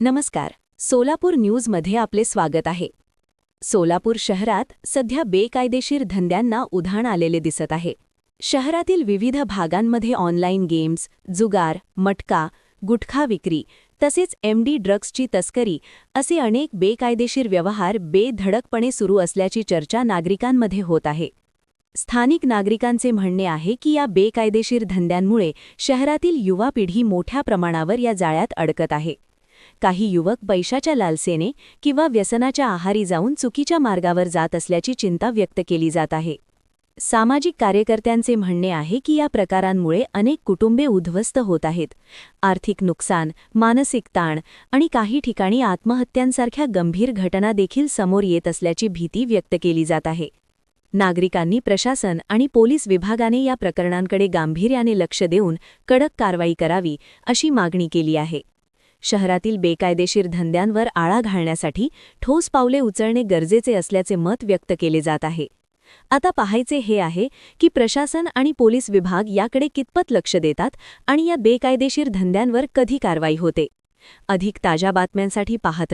नमस्कार. सोलापूर न्यूजमध्ये आपले स्वागत आहे. सोलापूर शहरात सध्या बेकायदेशीर धंद्यांना उधाण आलेले दिसत आहे. शहरातील विविध भागांमध्ये ऑनलाईन गेम्स, जुगार, मटका, गुटखा विक्री तसेच एमडी ड्रग्सची तस्करी असे अनेक बेकायदेशीर व्यवहार बेधडकपणे सुरू असल्याची चर्चा नागरिकांमध्ये होत आहे. स्थानिक नागरिकांचे म्हणणे आहे की या बेकायदेशीर धंद्यांमुळे शहरातील युवा पिढी मोठ्या प्रमाणावर या जाळ्यात अडकत आहे. काही युवक पैशाच्या लालसेने किंवा व्यसनाच्या आहारी जाऊन चुकीच्या मार्गावर जात असल्याची चिंता व्यक्त केली जात आहे. सामाजिक कार्यकर्त्यांचे म्हणणे आहे की या प्रकारांमुळे अनेक कुटुंबे उद्ध्वस्त होत आहेत. आर्थिक नुकसान, मानसिक ताण आणि काही ठिकाणी आत्महत्यांसारख्या गंभीर घटना देखील समोर येत असल्याची भीती व्यक्त केली जात आहे. नागरिकांनी प्रशासन आणि पोलीस विभागाने या प्रकरणांकडे गांभीर्याने लक्ष देऊन कडक कारवाई करावी अशी मागणी केली आहे. शहरातील बेकायदेशीर धंद्यांवर आळा घालण्यासाठी ठोस पावले उचलणे गरजेचे असल्याचे मत व्यक्त केले जात आहे. आता पाहायचे हे आहे की प्रशासन आणि पोलीस विभाग याकडे कितपत लक्ष देतात आणि या बेकायदेशीर धंद्यांवर कधी कारवाई होते. अधिक ताज्या बातम्यांसाठी पाहत